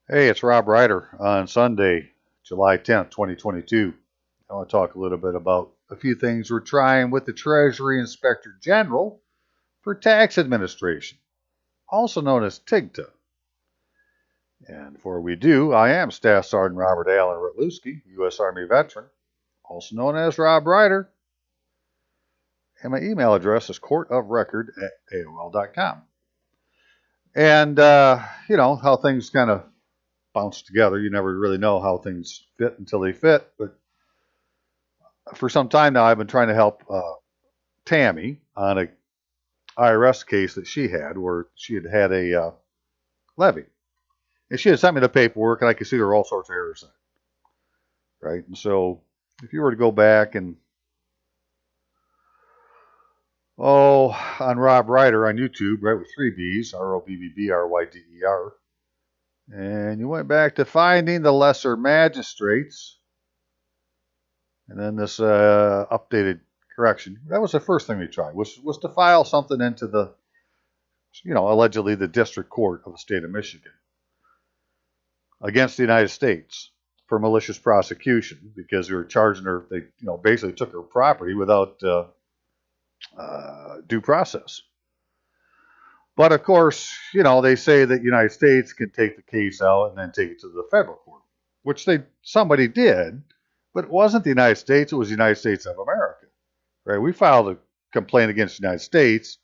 Hey, it's Rob Ryder on Sunday, July 10th, 2022. I want to talk a little bit about a few things we're trying with the Treasury Inspector General for tax administration, also known as TIGTA. And before we do, I am Staff Sergeant Robert Allen Rutluski, U.S. Army veteran, also known as Rob Ryder, and my email address is courtofrecord@aol.com. And, how things kind of bounce together. You never really know how things fit until they fit. But for some time now, I've been trying to help Tammy on a IRS case that she had where she had had a levy. And she had sent me the paperwork, and I could see there were all sorts of errors in it. Right? And so if you were to go back and, on Rob Ryder on YouTube, right, with three B's, ROBBBRYDER, and you went back to finding the lesser magistrates, and then this updated correction. That was the first thing we tried, was to file something into the, allegedly the district court of the state of Michigan against the United States for malicious prosecution because they were charging her. They, basically took her property without due process. But of course, they say that the United States can take the case out and then take it to the federal court, which somebody did, but it wasn't the United States. It was the United States of America, right? We filed a complaint against the United States,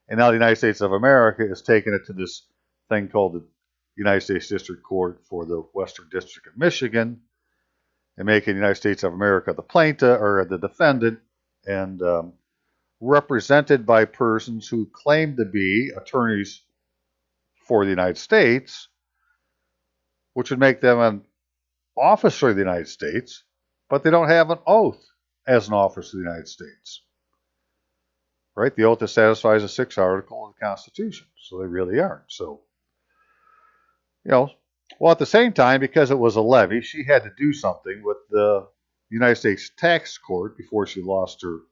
and now the United States of America is taking it to this thing called the United States District Court for the Western District of Michigan, and making the United States of America the plaintiff or the defendant, and represented by persons who claim to be attorneys for the United States, which would make them an officer of the United States, but they don't have an oath as an officer of the United States. Right? The oath that satisfies the 6th article of the Constitution. So they really aren't. So, well, at the same time, because it was a levy, she had to do something with the United States Tax Court before she lost her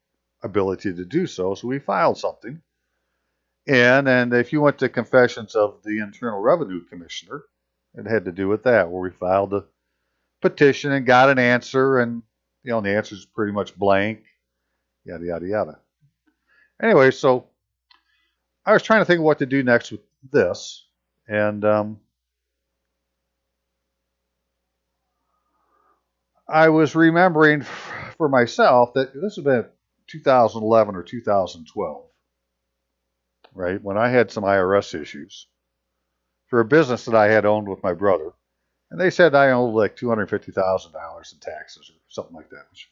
ability to do so. So we filed something. And if you went to Confessions of the Internal Revenue Commissioner, it had to do with that, where we filed a petition and got an answer, and the answer is pretty much blank, yada, yada, yada. Anyway, so I was trying to think of what to do next with this, and I was remembering for myself that this had been 2011 or 2012, right, when I had some IRS issues for a business that I had owned with my brother, and they said I owed like $250,000 in taxes or something like that, which,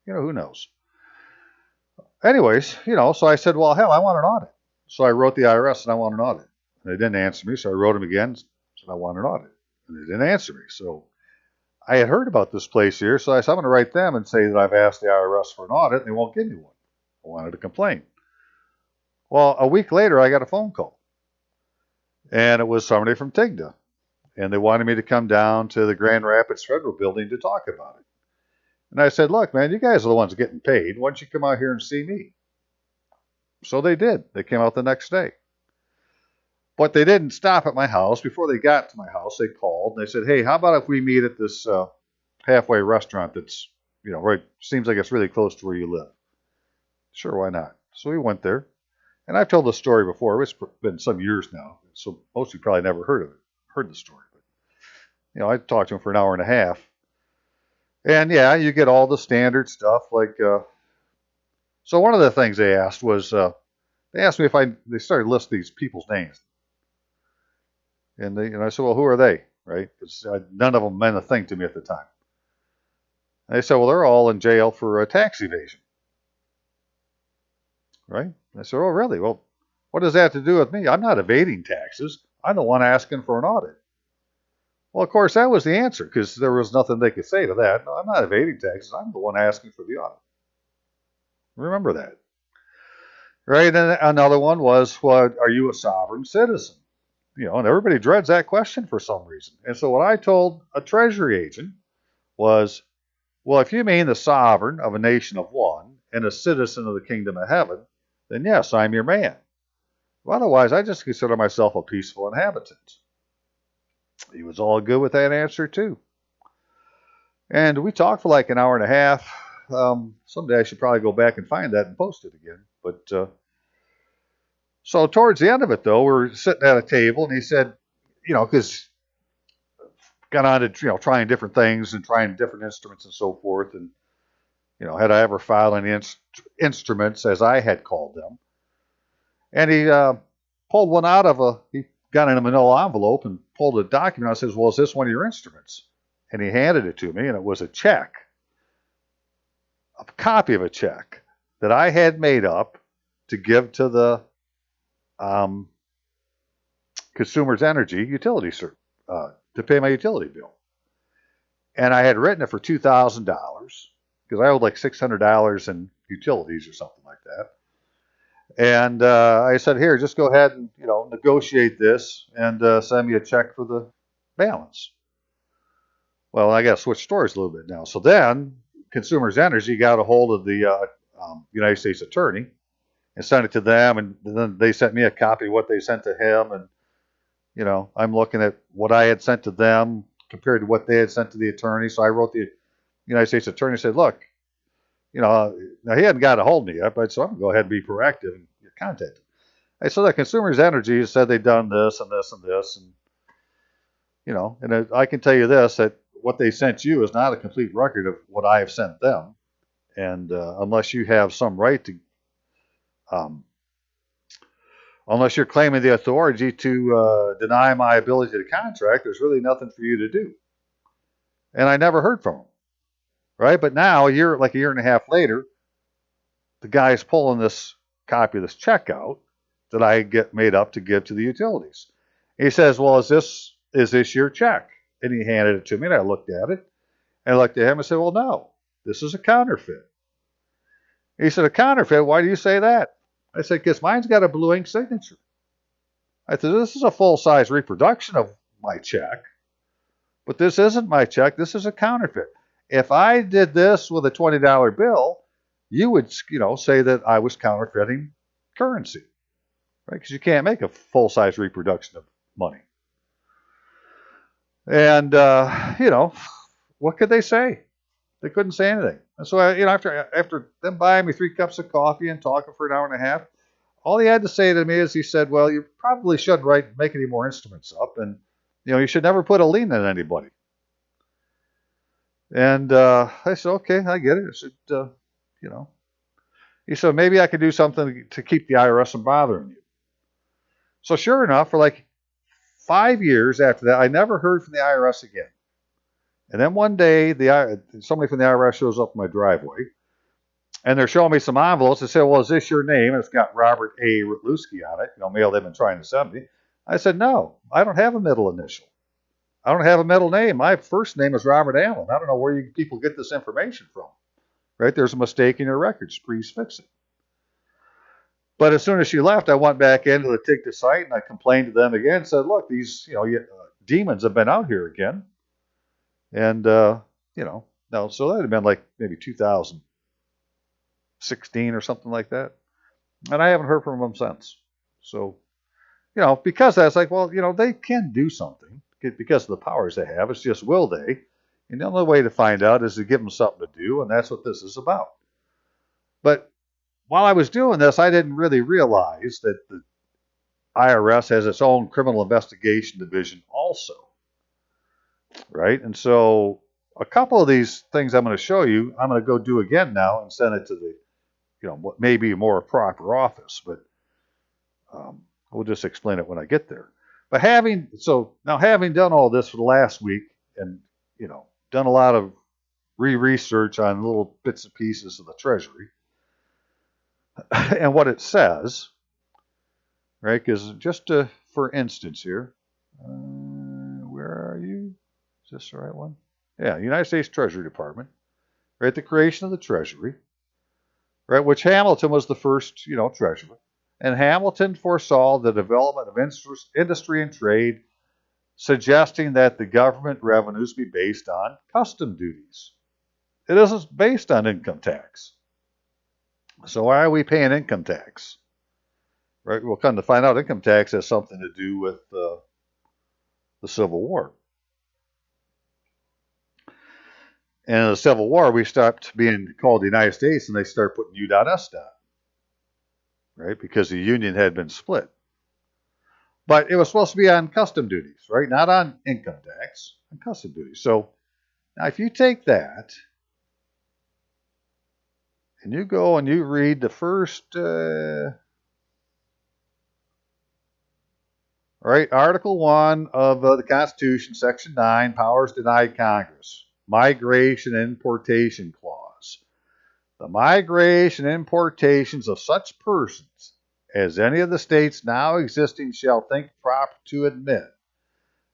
who knows. Anyways, so I said, well, hell, I want an audit. So I wrote the IRS and I want an audit. And they didn't answer me, so I wrote them again, said I want an audit. And they didn't answer me. So I had heard about this place here, so I said, I'm going to write them and say that I've asked the IRS for an audit, and they won't give me one. I wanted to complain. Well, a week later, I got a phone call. And it was somebody from TIGTA. And they wanted me to come down to the Grand Rapids Federal Building to talk about it. And I said, look, man, you guys are the ones getting paid. Why don't you come out here and see me? So they did. They came out the next day. But they didn't stop at my house. Before they got to my house, they called and they said, hey, how about if we meet at this halfway restaurant that's, right, seems like it's really close to where you live. Sure, why not? So we went there. And I've told the story before. It's been some years now. So most of you probably never heard the story. But, I talked to him for an hour and a half. And yeah, you get all the standard stuff like, so one of the things they asked was, they asked me if they started listing these people's names. And I said, well, who are they? Right? Because none of them meant a thing to me at the time. And they said, well, they're all in jail for tax evasion. Right? And I said, oh, really? Well, what does that have to do with me? I'm not evading taxes. I'm the one asking for an audit. Well, of course, that was the answer because there was nothing they could say to that. No, I'm not evading taxes. I'm the one asking for the audit. Remember that. Right? And another one was, well, are you a sovereign citizen? And everybody dreads that question for some reason. And so what I told a Treasury agent was, well, if you mean the sovereign of a nation of one and a citizen of the kingdom of heaven, then yes, I'm your man. Well, otherwise, I just consider myself a peaceful inhabitant. He was all good with that answer too. And we talked for like an hour and a half. Someday I should probably go back and find that and post it again. But so towards the end of it, though, we're sitting at a table, and he said, because got on to trying different things and trying different instruments and so forth, and had I ever filed any instruments as I had called them, and he pulled one out of he got in a manila envelope and pulled a document. I says, well, is this one of your instruments? And he handed it to me, and it was a check, a copy of a check that I had made up to give to the Consumers Energy utility to pay my utility bill. And I had written it for $2,000 because I owed like $600 in utilities or something like that. And I said, here, just go ahead and negotiate this and send me a check for the balance. Well, I got to switch stories a little bit now. So then Consumers Energy got a hold of the United States Attorney and sent it to them, and then they sent me a copy of what they sent to him. And I'm looking at what I had sent to them compared to what they had sent to the attorney. So I wrote the United States Attorney and said, look, now he hadn't got a hold of me yet, but so I'm going to go ahead and be proactive and contact him. I said, the Consumers Energy said they'd done this and this and this. And, and I can tell you this, that what they sent you is not a complete record of what I have sent them. And unless you have some right to, unless you're claiming the authority to deny my ability to contract, there's really nothing for you to do. And I never heard from him, right? But now, a year and a half later, the guy's pulling this copy of this check out that I get made up to give to the utilities. He says, well, is this your check? And he handed it to me, and I looked at it, and I looked at him and said, well, no, this is a counterfeit. He said, a counterfeit? Why do you say that? I said, because mine's got a blue ink signature. I said, this is a full-size reproduction of my check, but this isn't my check. This is a counterfeit. If I did this with a $20 bill, you would, say that I was counterfeiting currency, right? Because you can't make a full-size reproduction of money. And, what could they say? They couldn't say anything. And so, after them buying me 3 cups of coffee and talking for an hour and a half, all he had to say to me is he said, well, you probably shouldn't make any more instruments up. And, you should never put a lien on anybody. And I said, okay, I get it. I said, he said, maybe I could do something to keep the IRS from bothering you. So sure enough, for like 5 years after that, I never heard from the IRS again. And then one day, somebody from the IRS shows up in my driveway, and they're showing me some envelopes. They say, well, is this your name? And it's got Robert A. Rutluski on it, mail they've been trying to send me. I said, no, I don't have a middle initial. I don't have a middle name. My first name is Robert Allen. I don't know where you people get this information from. Right? There's a mistake in your records. Please fix it. But as soon as she left, I went back into the TIGTA site, and I complained to them again and said, look, these demons have been out here again. And, so that had been like maybe 2016 or something like that. And I haven't heard from them since. So, because that's like, well, they can do something because of the powers they have. It's just, will they? And the only way to find out is to give them something to do, and that's what this is about. But while I was doing this, I didn't really realize that the IRS has its own criminal investigation division also. Right? And so a couple of these things I'm going to show you, I'm going to go do again now and send it to the, what may be a more proper office, but we'll just explain it when I get there. But having done all this for the last week and, done a lot of research on little bits and pieces of the Treasury and what it says, right? Because just for instance here, where are you? Is this the right one? Yeah, United States Treasury Department, right? The creation of the Treasury, right? Which Hamilton was the first, treasurer. And Hamilton foresaw the development of industry and trade, suggesting that the government revenues be based on custom duties. It isn't based on income tax. So why are we paying income tax? Right? We'll come to find out income tax has something to do with the Civil War. And in the Civil War, we stopped being called the United States, and they started putting U.S. right? Because the Union had been split. But it was supposed to be on custom duties, right? Not on income tax, on custom duties. So now if you take that and you go and you read the first, right, Article 1 of the Constitution, Section 9, powers denied Congress, Migration and Importation Clause. The migration and importations of such persons as any of the states now existing shall think proper to admit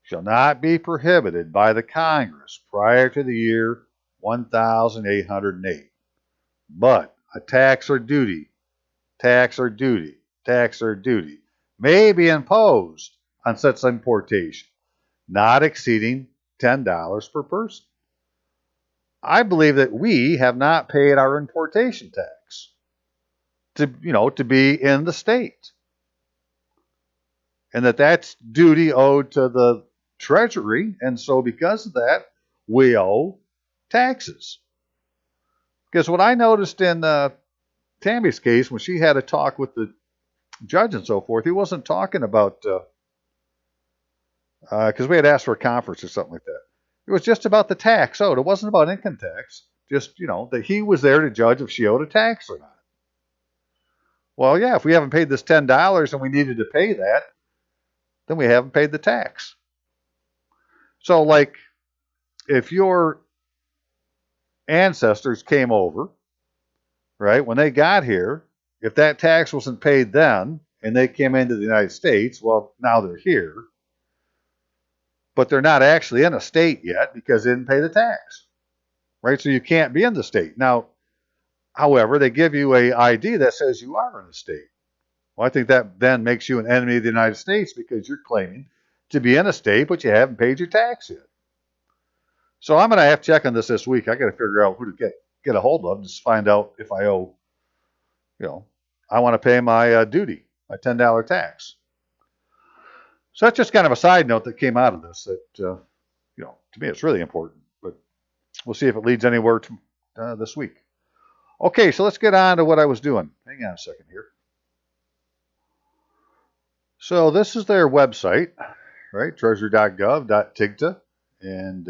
shall not be prohibited by the Congress prior to the year 1808. But a tax or duty may be imposed on such importation, not exceeding $10 per person. I believe that we have not paid our importation tax to be in the state. And that's duty owed to the Treasury, and so because of that, we owe taxes. Because what I noticed in Tammy's case, when she had a talk with the judge and so forth, he wasn't talking about, because we had asked for a conference or something like that. It was just about the tax owed. It wasn't about income tax. Just, that he was there to judge if she owed a tax or not. Well, yeah, if we haven't paid this $10 and we needed to pay that, then we haven't paid the tax. So, like, if your ancestors came over, right, when they got here, if that tax wasn't paid then and they came into the United States, well, now they're here. But they're not actually in a state yet because they didn't pay the tax, right? So you can't be in the state. Now, however, they give you an ID that says you are in a state. Well, I think that then makes you an enemy of the United States because you're claiming to be in a state, but you haven't paid your tax yet. So I'm going to have to check on this week. I got to figure out who to get a hold of, just find out if I owe, I want to pay my duty, my $10 tax. So that's just kind of a side note that came out of this that, to me it's really important. But we'll see if it leads anywhere this week. Okay, so let's get on to what I was doing. Hang on a second here. So this is their website, right? Treasury.gov.TIGTA. And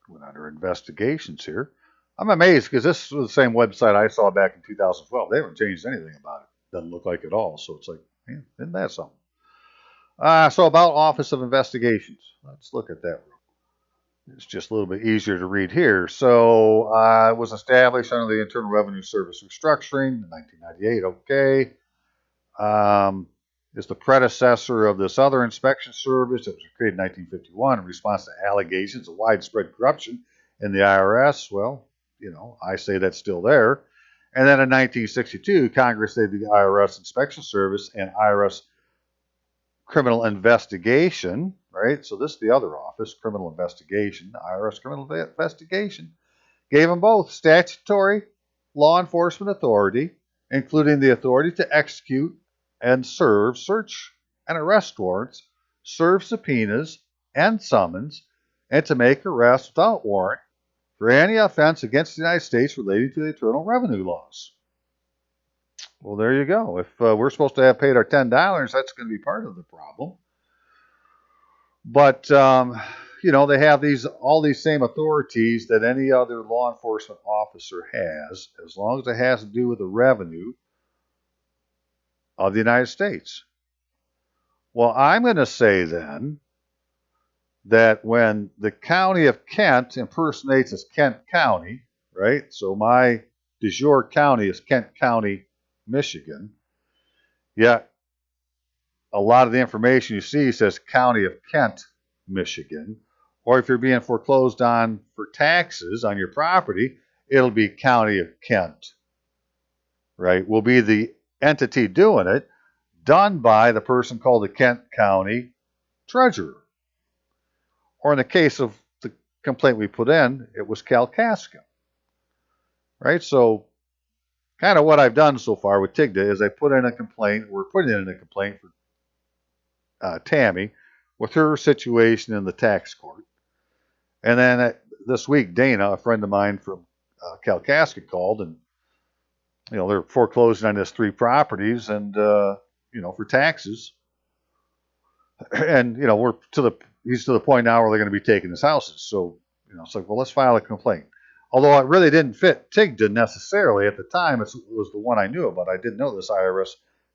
went under investigations here. I'm amazed because this was the same website I saw back in 2012. They haven't changed anything about it. Doesn't look like it at all. So it's like, man, isn't that something? So about Office of Investigations. Let's look at that. It's just a little bit easier to read here. So it was established under the Internal Revenue Service restructuring in 1998. Okay. It's the predecessor of this other inspection service that was created in 1951 in response to allegations of widespread corruption in the IRS. Well, I say that's still there. And then in 1962, Congress saved the IRS Inspection Service and IRS Criminal Investigation, right? So this is the other office, Criminal Investigation, IRS Criminal Investigation. Gave them both statutory law enforcement authority, including the authority to execute and serve search and arrest warrants, serve subpoenas and summons, and to make arrests without warrant for any offense against the United States relating to the Internal Revenue laws. Well, there you go. If we're supposed to have paid our $10, that's going to be part of the problem. But, they have all these same authorities that any other law enforcement officer has, as long as it has to do with the revenue of the United States. Well, I'm going to say then that when the county of Kent impersonates as Kent County, right? So my de jure county is Kent County, Michigan. Yet a lot of the information you see says County of Kent, Michigan. Or if you're being foreclosed on for taxes on your property, it'll be County of Kent, right? Will be the entity doing it, done by the person called the Kent County Treasurer. Or in the case of the complaint we put in, it was Kalkaska, right? So kind of what I've done so far with TIGTA is I put in a complaint, we're putting in a complaint for Tammy with her situation in the tax court. And then this week, Dana, a friend of mine from Kalkaska, called, and they're foreclosing on his 3 properties, and for taxes. And he's to the point now where they're going to be taking his houses. So it's like, well, let's file a complaint. Although it really didn't fit TIGTA necessarily at the time. It was the one I knew about. I didn't know this IRS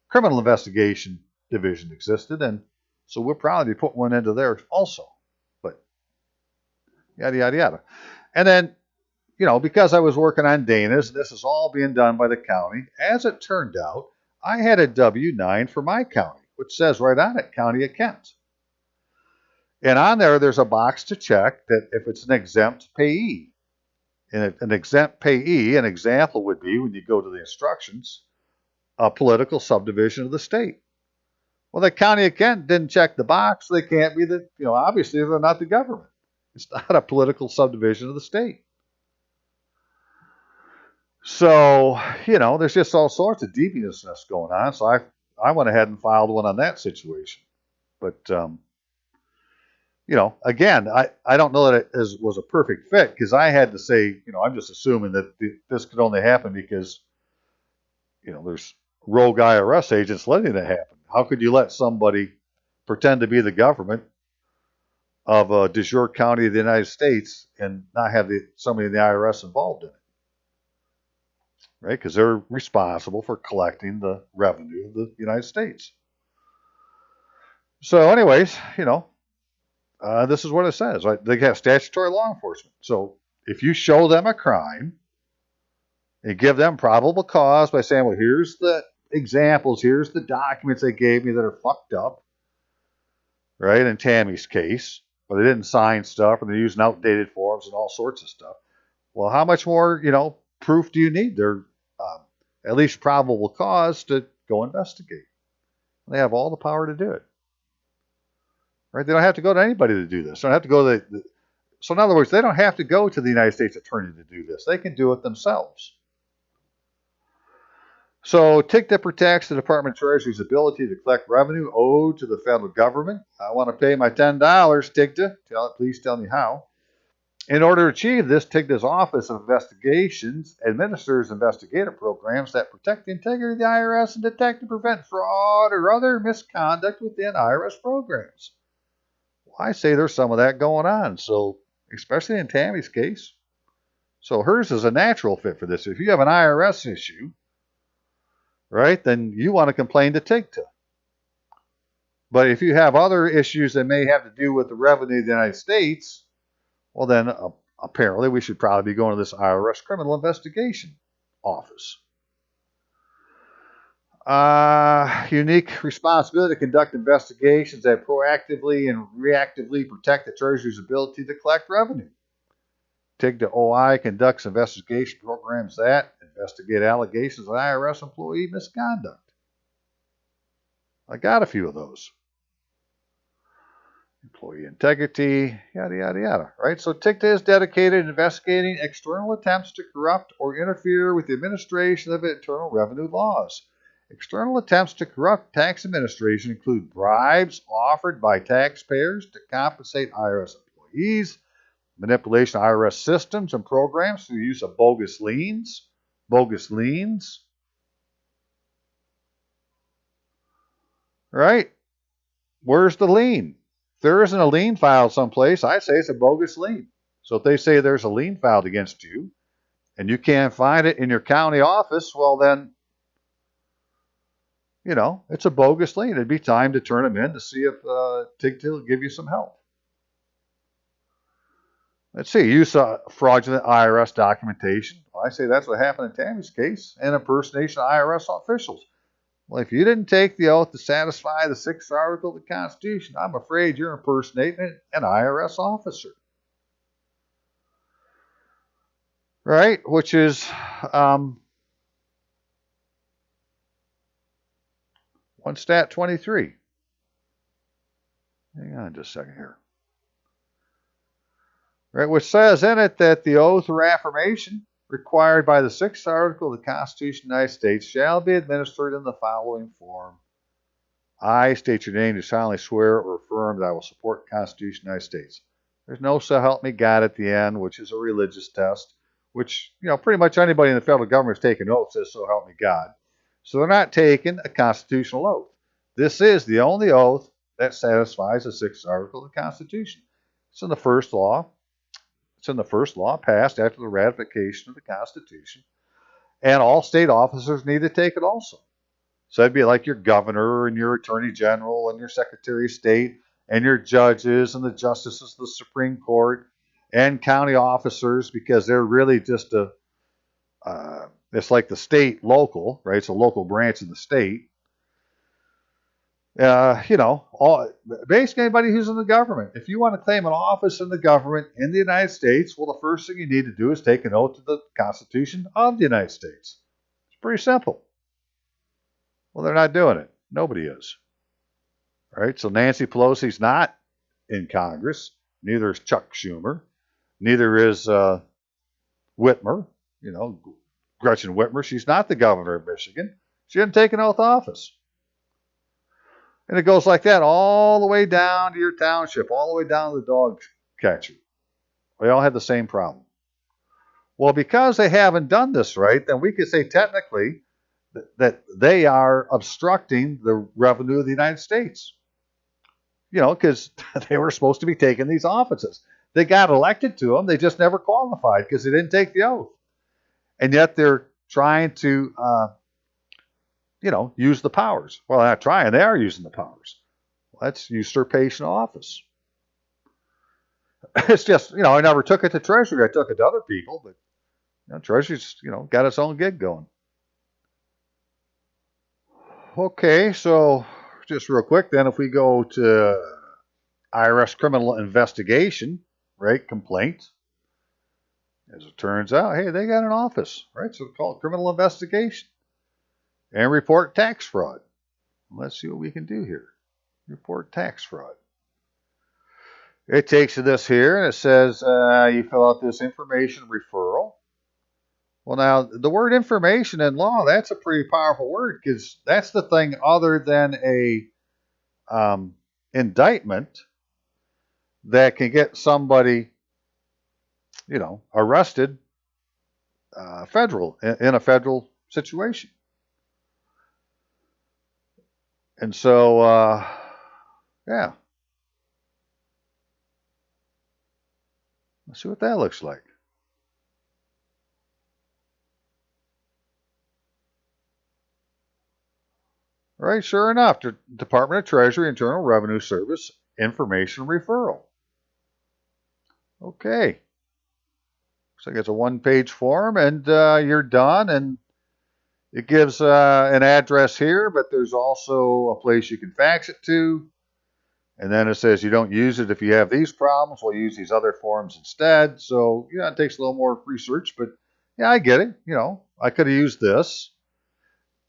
criminal investigation division existed, and so we'll probably put one into there also. But yada yada yada. And then because I was working on Dana's, this is all being done by the county. As it turned out, I had a W-9 for my county, which says right on it, County of Kent. And on there's a box to check that if it's an exempt payee. And an exempt payee, an example would be, when you go to the instructions, a political subdivision of the state. Well, the County of Kent didn't check the box. They can't be obviously they're not the government. It's not a political subdivision of the state. So, there's just all sorts of deviousness going on. So I went ahead and filed one on that situation. But, again, I don't know that it was a perfect fit, because I had to say, I'm just assuming that this could only happen because, there's rogue IRS agents letting it happen. How could you let somebody pretend to be the government of a de jure county of the United States and not have somebody in the IRS involved in it? Right? Because they're responsible for collecting the revenue of the United States. So anyways, this is what it says. Right? They have statutory law enforcement. So if you show them a crime and give them probable cause by saying, well, here's the examples, here's the documents they gave me that are fucked up, right? In Tammy's case, or they didn't sign stuff, or they're using outdated forms and all sorts of stuff. Well, how much more, proof do you need? They're at least probable cause to go investigate. They have all the power to do it. Right? They don't have to go to anybody to do this. They don't have to go to so in other words, they don't have to go to the United States Attorney to do this. They can do it themselves. So TIGTA protects the Department of Treasury's ability to collect revenue owed to the federal government. I want to pay my $10, TIGTA. Please tell me how. In order to achieve this, TIGTA's Office of Investigations administers investigative programs that protect the integrity of the IRS and detect and prevent fraud or other misconduct within IRS programs. Well, I say there's some of that going on, so especially in Tammy's case. So hers is a natural fit for this. If you have an IRS issue, right, then you want to complain to TIGTA. But if you have other issues that may have to do with the revenue of the United States, well, then apparently we should probably be going to this IRS criminal investigation office. Unique responsibility to conduct investigations that proactively and reactively protect the Treasury's ability to collect revenue. TIGTA OI conducts investigation programs that investigate allegations of IRS employee misconduct. I got a few of those. Employee integrity, yada, yada, yada, right? So TIGTA is dedicated to investigating external attempts to corrupt or interfere with the administration of internal revenue laws. External attempts to corrupt tax administration include bribes offered by taxpayers to compensate IRS employees, manipulation of IRS systems and programs through the use of bogus liens, right? Where's the lien? If there isn't a lien filed someplace, I say it's a bogus lien. So if they say there's a lien filed against you and you can't find it in your county office, well then, it's a bogus lien. It'd be time to turn them in to see if TIGTA will give you some help. Let's see, use of fraudulent IRS documentation. Well, I say that's what happened in Tammy's case, and impersonation of IRS officials. Well, if you didn't take the oath to satisfy the 6th article of the Constitution, I'm afraid you're impersonating an IRS officer. Right? Which is one stat 23. Hang on just a second here. Right, which says in it that the oath or affirmation required by the 6th article of the Constitution of the United States shall be administered in the following form. I state your name, do solemnly swear or affirm that I will support the Constitution of the United States. There's no so help me God at the end, which is a religious test, which, pretty much anybody in the federal government is taking oath says so help me God. So they're not taking a constitutional oath. This is the only oath that satisfies the 6th article of the Constitution. It's in the first law. It's in the first law passed after the ratification of the Constitution. And all state officers need to take it also. So that'd be like your governor and your attorney general and your secretary of state and your judges and the justices of the Supreme Court and county officers, because they're really just it's like the state local, right? It's a local branch of the state. Basically anybody who's in the government. If you want to claim an office in the government in the United States, well, the first thing you need to do is take an oath to the Constitution of the United States. It's pretty simple. Well, they're not doing it. Nobody is. All right, so Nancy Pelosi's not in Congress. Neither is Chuck Schumer. Neither is Whitmer. Gretchen Whitmer. She's not the governor of Michigan. She didn't take an oath of office. And it goes like that all the way down to your township, all the way down to the dog catcher. They all had the same problem. Well, because they haven't done this right, then we could say technically that they are obstructing the revenue of the United States. Because they were supposed to be taking these offices. They got elected to them. They just never qualified because they didn't take the oath. And yet they're trying to use the powers. Well, they're not trying. They are using the powers. Well, that's usurpation of office. It's just, I never took it to Treasury. I took it to other people, but Treasury's, got its own gig going. Okay, so just real quick then, if we go to IRS criminal investigation, right, complaint, as it turns out, hey, they got an office, right? So call it criminal investigation. And report tax fraud. Let's see what we can do here. Report tax fraud. It takes you this here, and it says you fill out this information referral. Well, now, the word information in law, that's a pretty powerful word, because that's the thing other than a indictment that can get somebody, arrested in a federal situation. And so, yeah. Let's see what that looks like. Right, sure enough, Department of Treasury, Internal Revenue Service, information referral. Okay. Looks like it's a one-page form, and you're done. And it gives an address here, but there's also a place you can fax it to. And then it says you don't use it if you have these problems. We'll use these other forms instead. So, it takes a little more research, but yeah, I get it. I could have used this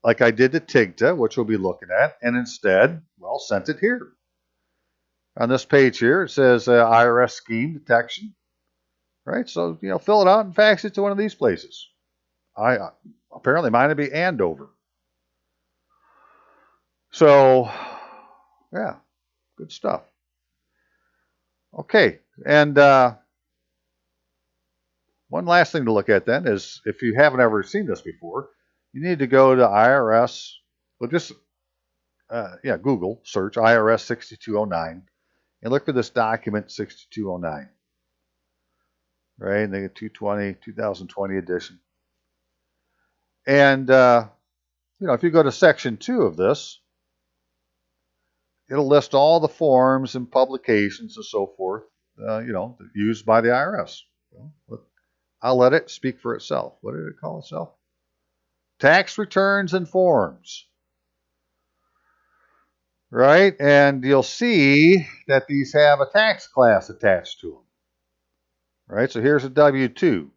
like I did to TIGTA, which we'll be looking at, and instead, sent it here. On this page here, it says IRS scheme detection, right? So, fill it out and fax it to one of these places. Apparently mine would be Andover. So, yeah, good stuff. Okay, and one last thing to look at then is, if you haven't ever seen this before, you need to go to IRS. Well, just Google search IRS 6209 and look for this document 6209. Right, and they get 2020 edition. And if you go to section 2 of this, it'll list all the forms and publications and so forth, used by the IRS. I'll let it speak for itself. What did it call itself? Tax returns and forms. Right? And you'll see that these have a tax class attached to them. Right? So here's a W-2.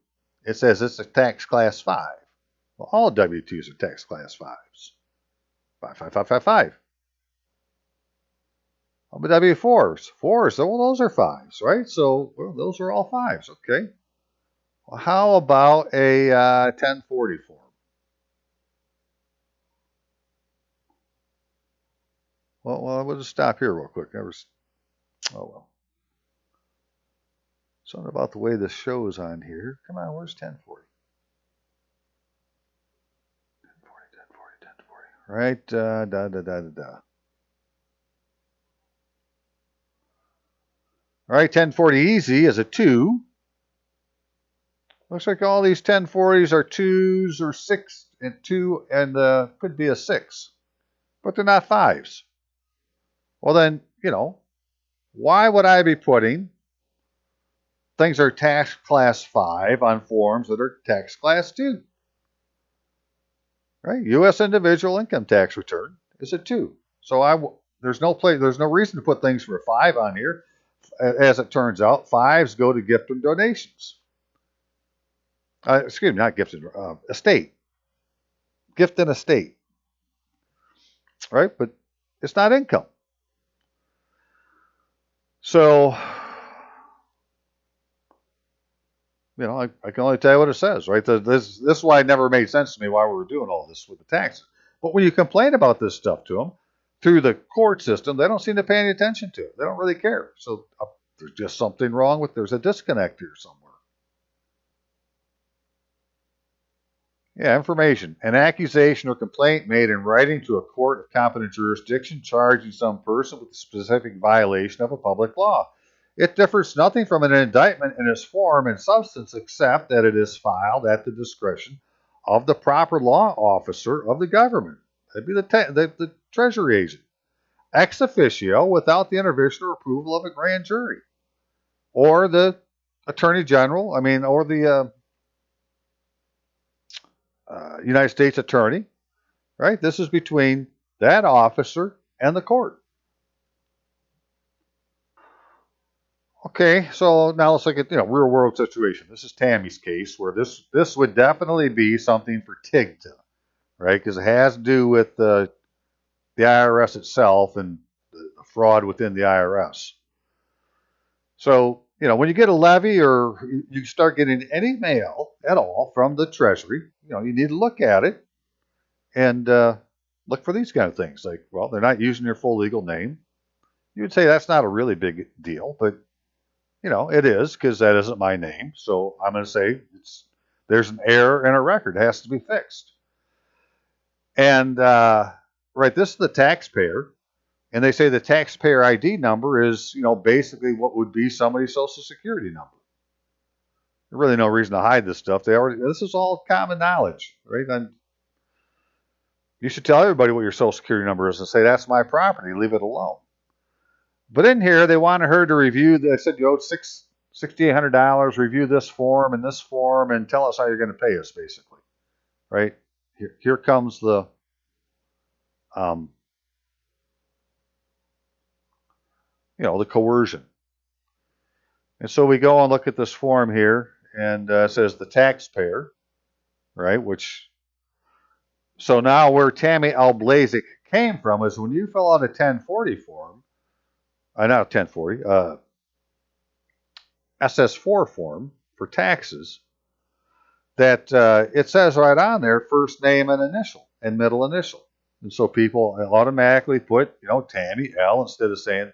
It says it's a tax class 5. Well, all W-2s are tax class 5s. 55555. How about W-4s? 4s, well, those are 5s, right? So those are all 5s. Okay. Well, how about a 1040 form? Well, we'll just stop here real quick. Oh, well. Something about the way this shows on here. Come on, where's 1040? 1040, 1040, 1040. Right, All right, 1040 easy is a 2. Looks like all these 1040s are 2s or 6 and 2 and could be a 6. But they're not 5s. Well then, why would I be putting things that are tax class 5 on forms that are tax class 2? Right? U.S. individual income tax return is a 2. So there's no reason to put things for a 5 on here. As it turns out, 5s go to gift and donations. Excuse me, not gift and estate. Gift and estate. Right? But it's not income. So, I can only tell you what it says, right? This is why it never made sense to me why we were doing all this with the taxes. But when you complain about this stuff to them through the court system, they don't seem to pay any attention to it. They don't really care. So there's just something wrong there's a disconnect here somewhere. Yeah, information. An accusation or complaint made in writing to a court of competent jurisdiction charging some person with a specific violation of a public law. It differs nothing from an indictment in its form and substance except that it is filed at the discretion of the proper law officer of the government. That'd be the Treasury agent. Ex officio without the intervention or approval of a grand jury. Or the Attorney General, or the United States Attorney, right? This is between that officer and the court. Okay, so now let's look at real world situation. This is Tammy's case where this would definitely be something for TIGTA, right? Because it has to do with the IRS itself and the fraud within the IRS. So when you get a levy or you start getting any mail at all from the Treasury, you need to look at it and look for these kind of things. Like, well, they're not using your full legal name. You would say that's not a really big deal, but it is because that isn't my name. So I'm going to say there's an error in a record. It has to be fixed. And right, this is the taxpayer, and they say the taxpayer ID number is basically what would be somebody's social security number. There's really no reason to hide this stuff. This is all common knowledge, right? And you should tell everybody what your social security number is and say that's my property. Leave it alone. But in here, they wanted her to review. They said you owed $6,800. Review this form and tell us how you're going to pay us, basically, right? Here comes the the coercion. And so we go and look at this form here, and it says the taxpayer, right? So now where Tammy L. Blazik came from is when you fill out a 1040 form. Not 1040, SS4 form for taxes, that it says right on there first name and initial and middle initial. And so people automatically put, Tammy L. instead of saying,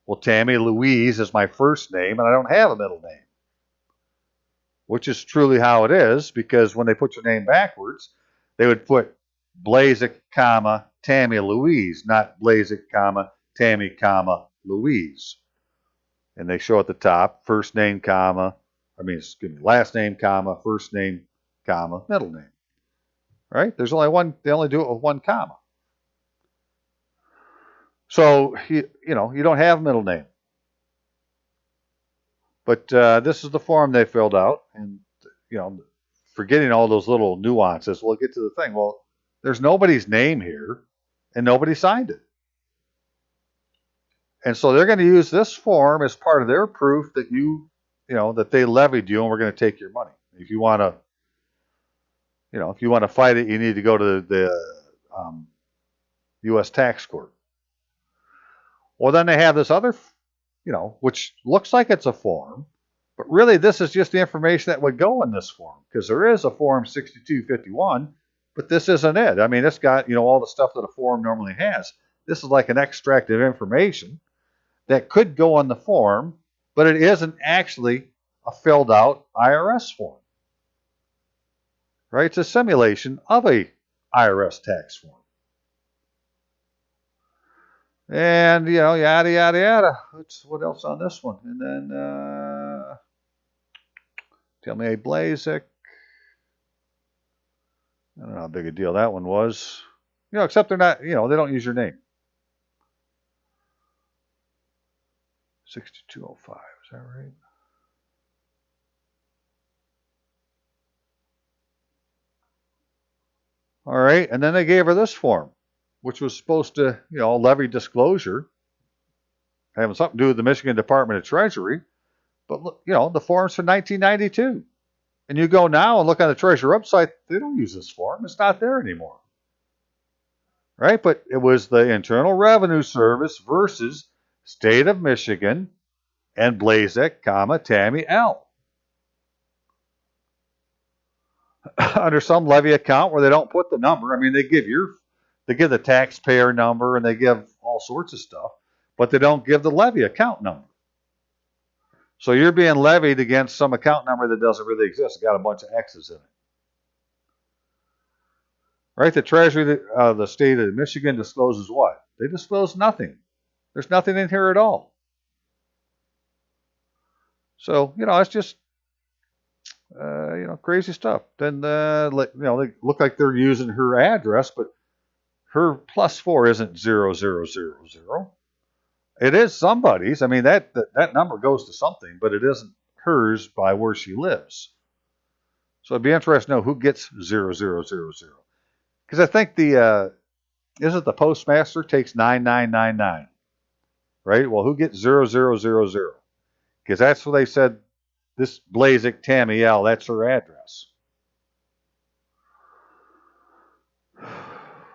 well, Tammy Louise is my first name and I don't have a middle name. Which is truly how it is, because when they put your name backwards, they would put Blazik, Tammy Louise, not Blazik, Tammy, Louise. And they show at the top first name, last name, first name, middle name. Right? There's only one. They only do it with one comma. So you don't have a middle name. But this is the form they filled out, and forgetting all those little nuances, we'll get to the thing. Well, there's nobody's name here, and nobody signed it. And so they're going to use this form as part of their proof that that they levied you and we're going to take your money. If you want to fight it, you need to go to the U.S. tax court. Well, then they have this other, which looks like it's a form, but really this is just the information that would go in this form, because there is a form 6251, but this isn't it. It's got, all the stuff that a form normally has. this is like an extract of information that could go on the form, but it isn't actually a filled out IRS form. Right? It's a simulation of a IRS tax form. And, yada, yada, yada. What else on this one? And then, tell me a Blazik. I don't know how big a deal that one was. Except they're not, they don't use your name. 6205, is that right? All right, and then they gave her this form, which was supposed to, levy disclosure, having something to do with the Michigan Department of Treasury. But look, the form's from 1992. And you go now and look on the Treasury website, they don't use this form. It's not there anymore. Right? But it was the Internal Revenue Service versus State of Michigan and Blazik, Tammy L. Under some levy account where they don't put the number. I mean, they give the taxpayer number and they give all sorts of stuff, but they don't give the levy account number. So you're being levied against some account number that doesn't really exist. It's got a bunch of X's in it. Right? The Treasury, the state of Michigan discloses what? They disclose nothing. There's nothing in here at all. So, it's just, crazy stuff. Then, they look like they're using her address, but her +4 isn't 0000. It is somebody's. I mean, that number goes to something, but it isn't hers by where she lives. So it'd be interesting to know who gets 0000. Because I think isn't the postmaster takes 9999, right? Well, who gets 0000? Because that's what they said. This Blazik Tammy L, that's her address.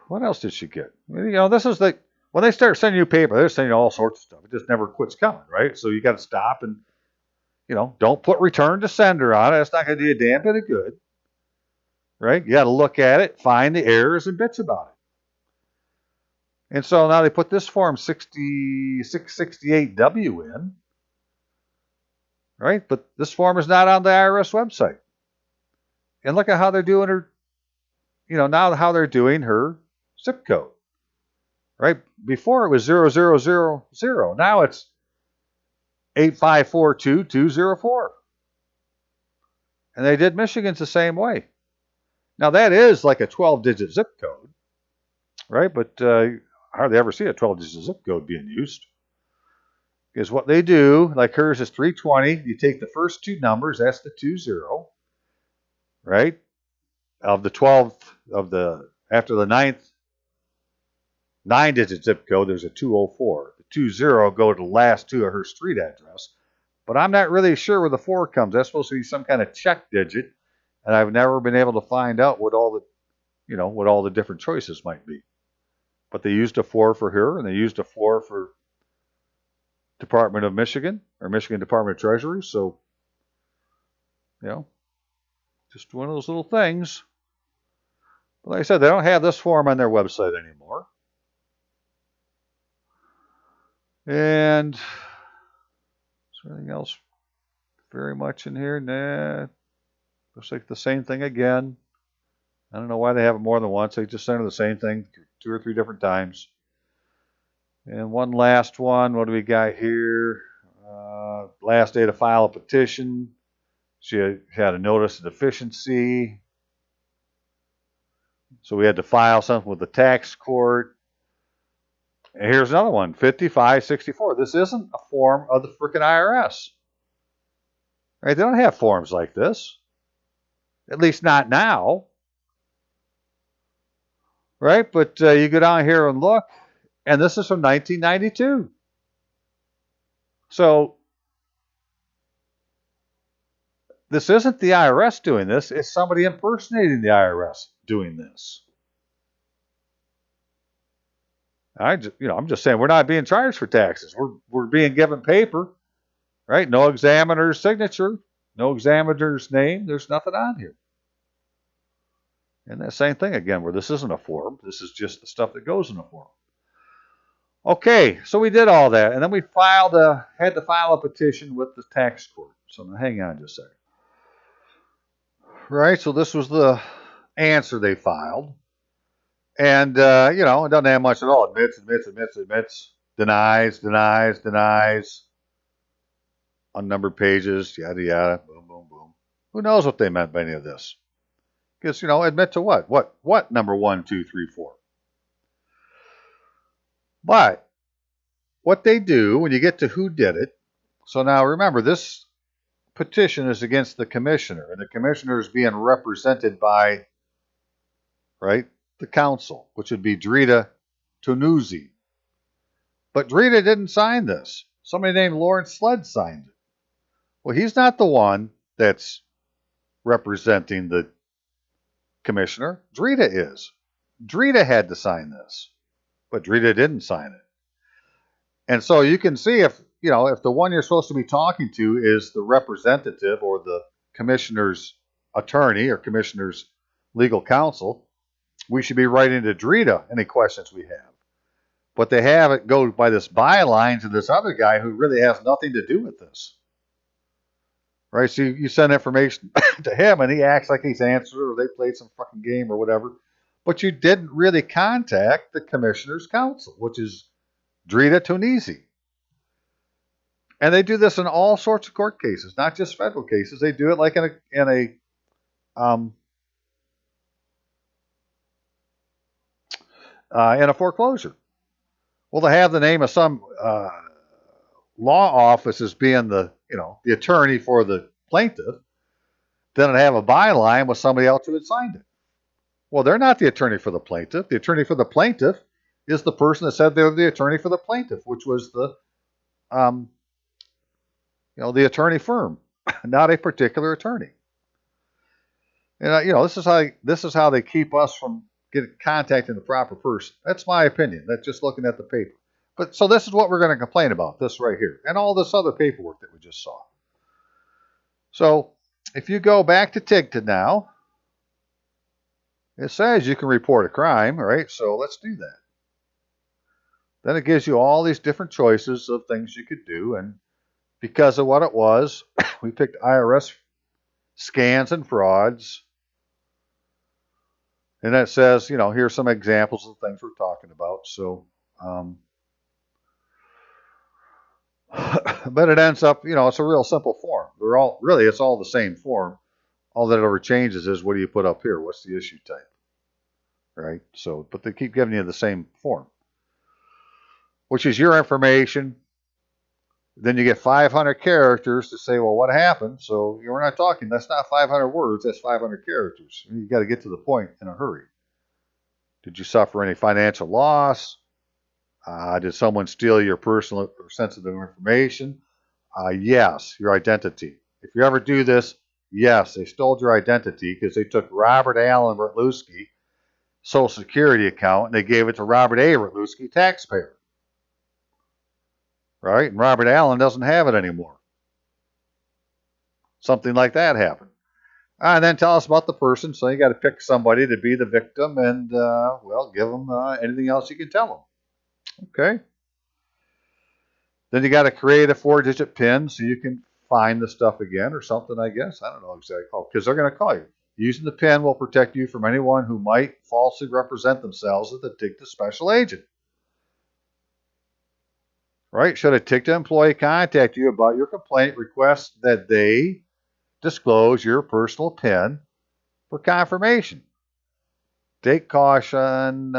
What else did she get? This is when they start sending you paper, they're sending you all sorts of stuff. It just never quits coming, right? So you got to stop and, don't put return to sender on it. That's not going to do you a damn bit of good, right? You got to look at it, find the errors and bits about it. And so now they put this form 6668W in, right? But this form is not on the IRS website. And look at how they're doing her, now how they're doing her zip code. Right? Before it was 0000. Now it's 8542204. And they did Michigan's the same way. Now that is like a 12-digit zip code, right? But I hardly ever see a 12-digit zip code being used. Because what they do, like hers is 320. You take the first two numbers, that's the 20, right? Of the 12th after the 9th 9-digit zip code, there's a 204. The 20 go to the last two of her street address. But I'm not really sure where the 4 comes. That's supposed to be some kind of check digit, and I've never been able to find out what all the different choices might be. But they used a 4 for her, and they used a 4 for Department of Michigan, or Michigan Department of Treasury. So, just one of those little things. But like I said, they don't have this form on their website anymore. And is there anything else very much in here? Nah. Looks like the same thing again. I don't know why they have it more than once. They just send her the same thing 2 or 3 different times. And one last one. What do we got here? Last day to file a petition. She had a notice of deficiency. So we had to file something with the tax court. And here's another one, 5564. This isn't a form of the frickin' IRS. Right? They don't have forms like this. At least not now. Right? But you go down here and look, and this is from 1992. So this isn't the IRS doing this. It's somebody impersonating the IRS doing this. I'm just saying we're not being charged for taxes. We're being given paper, right? No examiner's signature, no examiner's name. There's nothing on here. And that same thing again, where this isn't a form. This is just the stuff that goes in a form. Okay, so we did all that, and then we had to file a petition with the tax court. So now hang on just a second. Right, so this was the answer they filed. And, it doesn't have much at all. Admits, denies, unnumbered pages, yada, yada, boom, boom, boom. Who knows what they meant by any of this? Because, admit to what? What number 1, 2, 3, 4? But what they do when you get to who did it, so now remember, this petition is against the commissioner, and the commissioner is being represented by, right, the counsel, which would be Drita Tonuzzi. But Drita didn't sign this. Somebody named Lawrence Sled signed it. Well, he's not the one that's representing the commissioner. Drita is. Drita had to sign this, but Drita didn't sign it. And so you can see if the one you're supposed to be talking to is the representative or the commissioner's attorney or commissioner's legal counsel, we should be writing to Drita any questions we have. But they have it go by this byline to this other guy who really has nothing to do with this. Right? So you send information to him and he acts like he's answered or they played some fucking game or whatever. But you didn't really contact the commissioner's counsel, which is Drita Tonuzzi. And they do this in all sorts of court cases, not just federal cases. They do it like in a foreclosure. Well, they have the name of some law office as being the attorney for the plaintiff. Then they have a byline with somebody else who had signed it. Well, they're not the attorney for the plaintiff. The attorney for the plaintiff is the person that said they were the attorney for the plaintiff, which was the the attorney firm, not a particular attorney. And this is how they keep us from contacting the proper person. That's my opinion. That's just looking at the paper. But so this is what we're going to complain about, this right here, and all this other paperwork that we just saw. So if you go back to TIGTA now, it says you can report a crime, right? So let's do that. Then it gives you all these different choices of things you could do, and because of what it was, we picked IRS scams and frauds. And that says, here's some examples of things we're talking about. So, but it ends up, it's a real simple form. It's all the same form. All that ever changes is what do you put up here? What's the issue type? Right? So, but they keep giving you the same form, which is your information. Then you get 500 characters to say, well, what happened? So we're not talking, that's not 500 words, that's 500 characters. You got to get to the point in a hurry. Did you suffer any financial loss? Did someone steal your personal or sensitive information? Yes, your identity. If you ever do this, yes, they stole your identity because they took Robert Allen Bertluski Social Security account and they gave it to Robert A. Bertluski, taxpayer. Right? And Robert Allen doesn't have it anymore. Something like that happened. And then tell us about the person. So you got to pick somebody to be the victim and, give them anything else you can tell them. Okay. Then you got to create a 4-digit PIN so you can find the stuff again or something, I guess. I don't know exactly. Oh, because they're going to call you. Using the PIN will protect you from anyone who might falsely represent themselves as the TIGTA special agent. Right? Should a TIGTA employee contact you about your complaint, request that they disclose your personal PIN for confirmation. Take caution,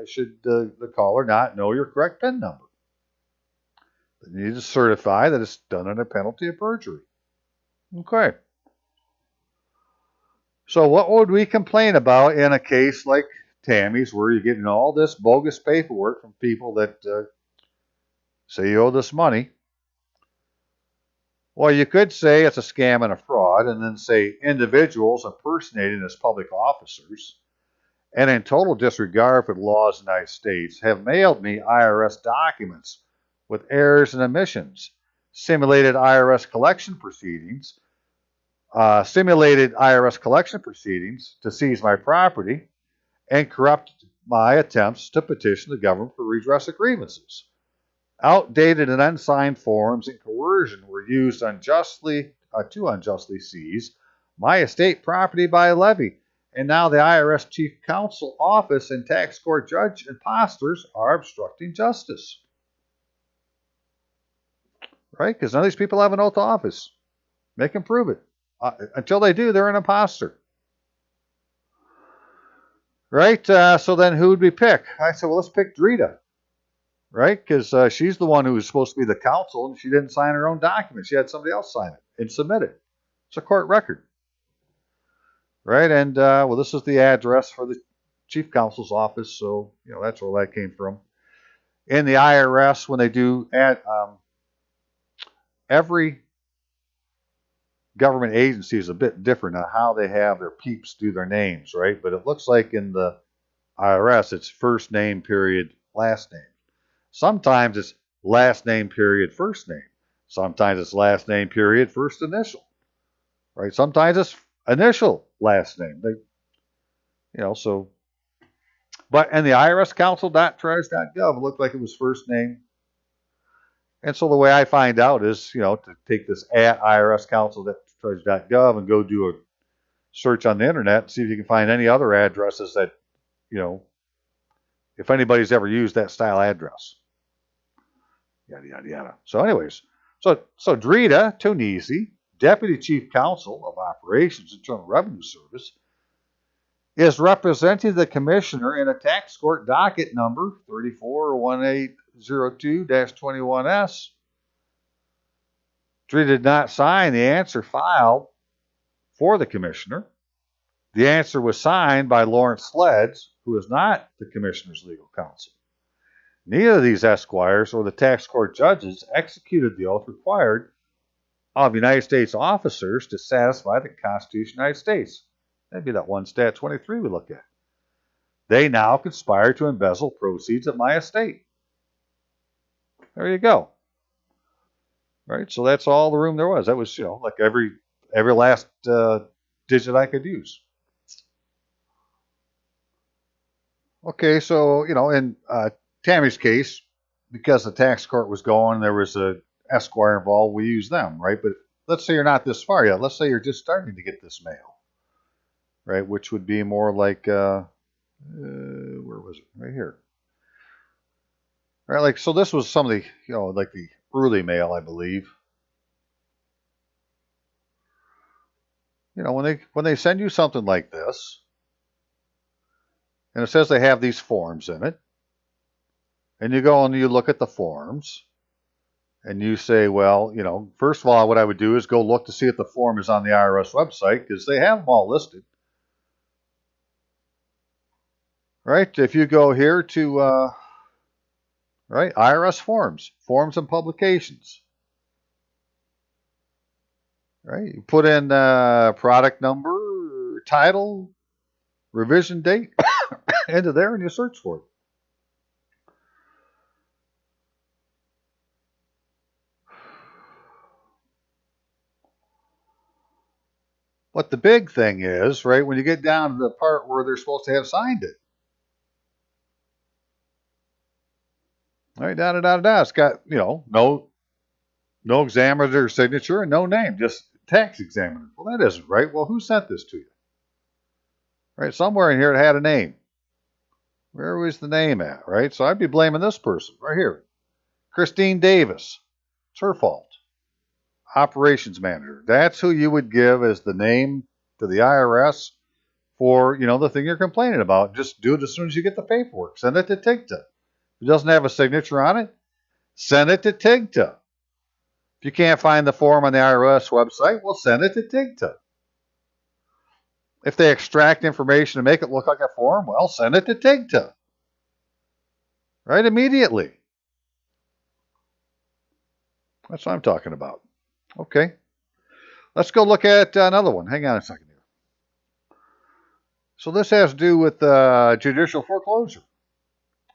should the caller not know your correct PIN number. You need to certify that it's done under penalty of perjury. Okay. So what would we complain about in a case like Tammy's where you're getting all this bogus paperwork from people that say you owe this money? Well, you could say it's a scam and a fraud and then say individuals impersonating as public officers and in total disregard for the laws of the United States have mailed me IRS documents with errors and omissions, simulated IRS collection proceedings to seize my property, and corrupt my attempts to petition the government for redress of grievances. Outdated and unsigned forms and coercion were used to unjustly seize my estate property by levy, and now the IRS Chief Counsel Office and Tax Court Judge impostors are obstructing justice. Right? Because none of these people have an oath of office. Make them prove it. Until they do, they're an imposter. Right? So then who would we pick? I said, well, let's pick Drita. Right? Because she's the one who was supposed to be the counsel, and she didn't sign her own document. She had somebody else sign it and submit it. It's a court record. Right? And, well, this is the address for the chief counsel's office, so, that's where that came from. In the IRS, when they do every government agency is a bit different on how they have their peeps do their names, right? But it looks like in the IRS, it's first name, period, last name. Sometimes it's last name, period, first name. Sometimes it's last name, period, first initial, right? Sometimes it's initial, last name. So, but in the IRS counsel.treasury.gov, it looked like it was first name. And so the way I find out is, to take this at irscounsel.treasury.gov and go do a search on the internet and see if you can find any other addresses that, if anybody's ever used that style address. Yada, yada, yada. So anyways, so Drita Tonisi, Deputy Chief Counsel of Operations, Internal Revenue Service, is representing the commissioner in a tax court docket number 341802-21S. Drita did not sign the answer filed for the commissioner. The answer was signed by Lawrence Sledge, who is not the commissioner's legal counsel. Neither of these esquires or the tax court judges executed the oath required of United States officers to satisfy the Constitution of the United States. That'd be that one stat 23 we looked at. They now conspire to embezzle proceeds of my estate. There you go. Right? So that's all the room there was. That was, like every last digit I could use. Okay, so, in Tammy's case, because the tax court was going, there was a esquire involved, we use them, right? But let's say you're not this far yet. Let's say you're just starting to get this mail, right? Which would be more like, where was it? Right here. All right, so this was some of the, like the early mail, I believe. When they send you something like this, and it says they have these forms in it, and you go and you look at the forms, and you say, well, first of all, what I would do is go look to see if the form is on the IRS website, because they have them all listed. Right? If you go here to, IRS forms and publications. Right? You put in product number, title, revision date into there, and you search for it. But the big thing is, right, when you get down to the part where they're supposed to have signed it. All right, It's got, no examiner signature and no name, just tax examiner. Well, that isn't right. Well, who sent this to you? Right, somewhere in here it had a name. Where was the name at, right? So I'd be blaming this person right here. Christine Davis. It's her fault. Operations manager. That's who you would give as the name to the IRS for, the thing you're complaining about. Just do it as soon as you get the paperwork. Send it to TIGTA. If it doesn't have a signature on it, send it to TIGTA. If you can't find the form on the IRS website, well, send it to TIGTA. If they extract information to make it look like a form, well, send it to TIGTA. Right? Immediately. That's what I'm talking about. Okay. Let's go look at another one. Hang on a second here. So this has to do with judicial foreclosure.